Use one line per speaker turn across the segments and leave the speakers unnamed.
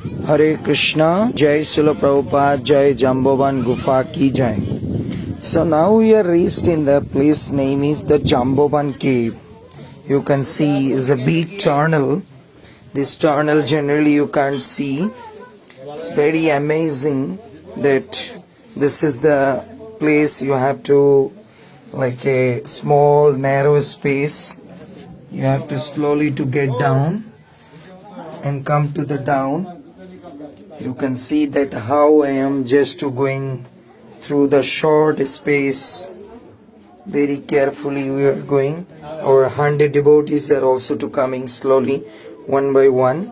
Hare Krishna, Jai Srila Prabhupada, Jai Jambovan Gufa Ki Jai. So now we are reached in the place name is the Jambovan Cave. You can see is a big tunnel. This tunnel generally you can't see. It's very amazing that this is the place you have to, like a small narrow space. You have to slowly to get down and come to the down. You can see that how I am just going through the short space. Very carefully we are going. Our 100 devotees are also to coming slowly, one by one.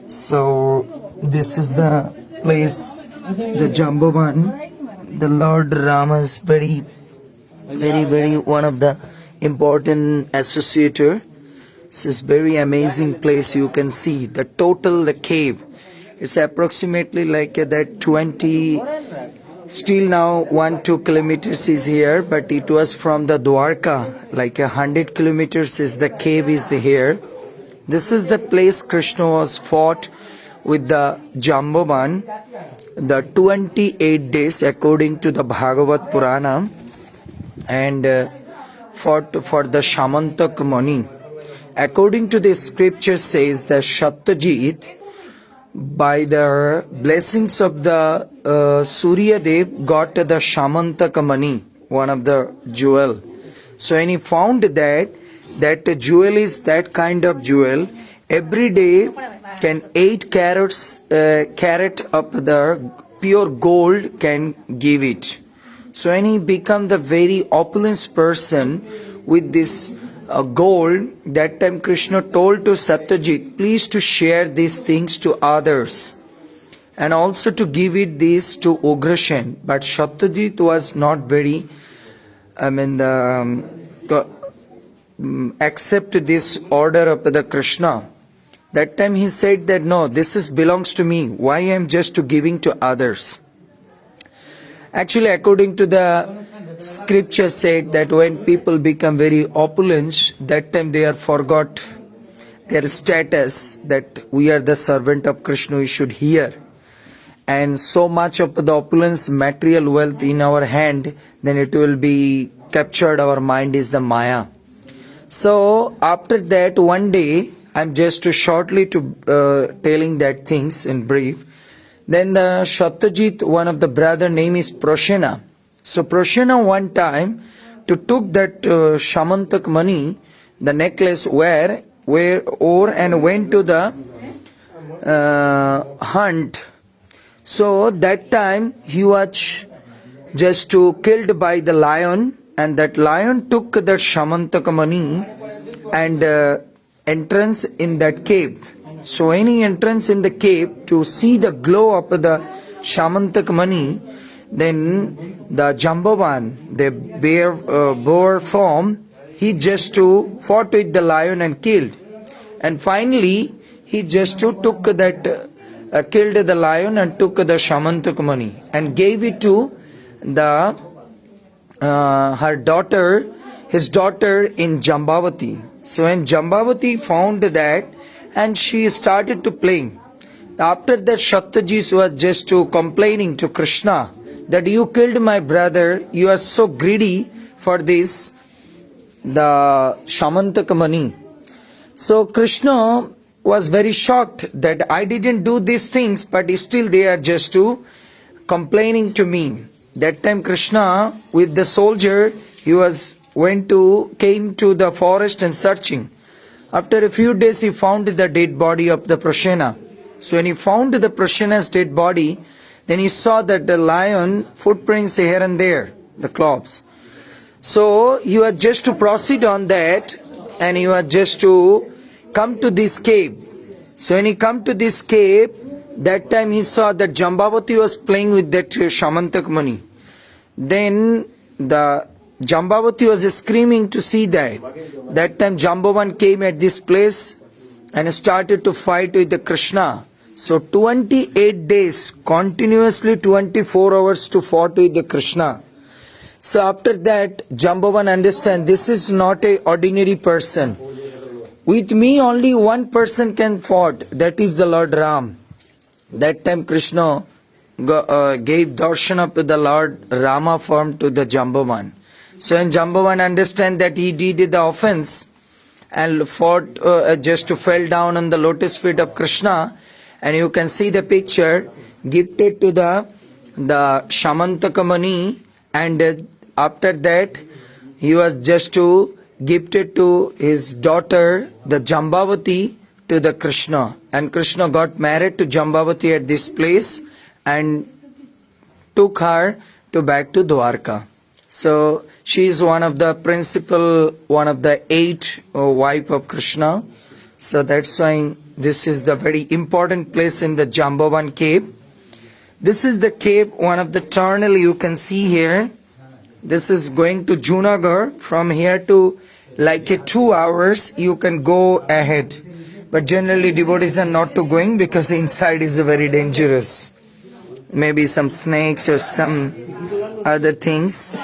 So this is the place, the Jambovan. The Lord Rama's very one of the important associator. This is very amazing place. You can see the cave. It's approximately like that 20, still now 1-2 kilometers is here, but it was from the Dwarka, like 100 kilometers is the cave is here. This is the place Krishna was fought with the Jambovan, the 28 days according to the Bhagavad Purana, and fought for the Shamantak Mani. According to the scripture says that Satyajit, by the blessings of the Surya Dev, got the Shamantak Mani, one of the jewel. So when he found that jewel is that kind of jewel, every day can 8 carat of the pure gold can give it. So when he become the very opulent person with this gold, that time Krishna told to Satyajit, please to share these things to others and also to give it this to Ugrasen. But Satyajit was not very, accept this order of the Krishna. That time he said that no, this belongs to me. Why I am just to giving to others? Actually, according to the scripture said that when people become very opulent, that time they are forgot their status, that we are the servant of Krishna, we should hear. And so much of the opulence, material wealth in our hand, then it will be captured, our mind is the Maya. So after that, one day, I'm just shortly telling that things in brief. Then the Satyajit, one of the brother name is Prashena. So Prashena one time took that Shamantak Mani, the necklace where and went to the hunt. So that time he was just killed by the lion, and that lion took that Shamantak Mani and entrance in that cave. So any entrance in the cave to see the glow of the Shamantak Mani, then the Jambovan, the boar form, he just fought with the lion and killed. And finally, he just took that, killed the lion and took the Shamantak Mani and gave it to the her daughter, his daughter in Jambavati. So when Jambavati found that, and she started to playing. After that, Satyajit was just complaining to Krishna that you killed my brother, you are so greedy for this, the Shamantak Mani. So Krishna was very shocked that I didn't do these things, but still they are just complaining to me. That time Krishna with the soldier, he came to the forest and searching. After a few days he found the dead body of the Prashena. So when he found the Prashena's dead body, then he saw that the lion footprints here and there, the claws. So he was just to proceed on that, and he was just to come to this cave. So when he come to this cave, that time he saw that Jambavati was playing with that Shamantak Mani. Then the Jambavati was screaming to see that. That time Jambovan came at this place and started to fight with the Krishna. So 28 days, continuously 24 hours to fought with the Krishna. So after that, Jambovan understand this is not a ordinary person. With me only one person can fight, that is the Lord Ram. That time Krishna gave darshan to the Lord Rama form to the Jambavan. So when Jambavan understand that he did the offense and fought, just fell down on the lotus feet of Krishna, and you can see the picture gifted to the Shamantaka Mani, and after that he was just gifted to his daughter the Jambavati to the Krishna, and Krishna got married to Jambavati at this place and took her back to Dwarka. So she is one of the principal, one of the 8 wife of Krishna. So that's why this is the very important place in the Jambavan cave. This is the cave, one of the tunnel you can see here. This is going to Junagadh. From here to like 2 hours you can go ahead. But generally devotees are not to going because inside is very dangerous. Maybe some snakes or some other things.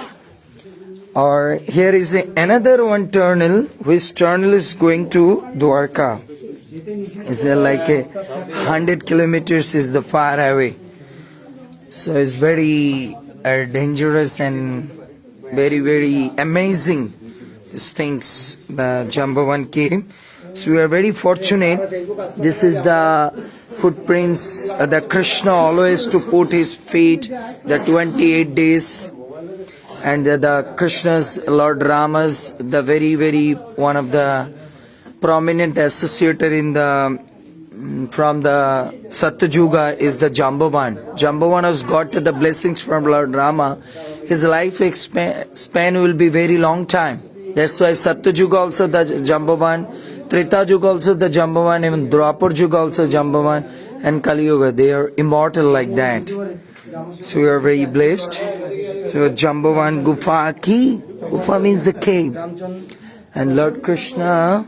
Or here is another one tunnel, which tunnel is going to Dwarka. It's like 100 kilometers is the far away. So it's very dangerous and very, very amazing these things, the Jambavan cave. So we are very fortunate. This is the footprints that Krishna always to put his feet, the 28 days, and the Krishna's, Lord Rama's, the very, very one of the prominent associated in the from the Satyuga is the Jambavan. Jambavan has got the blessings from Lord Rama. His life span will be very long time. That's why Satyuga also the Jambavan, Treta Yuga also the Jambavan, even Dwapar Yuga also Jambavan, and Kali Yuga. They are immortal like that. So we are very blessed. So Jambavan Gufa ki, Gufa means the cave. And Lord Krishna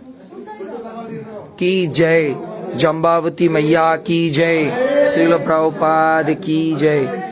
ki jai, Jambavati Maya ki jai, Srila Prabhupada ki jai.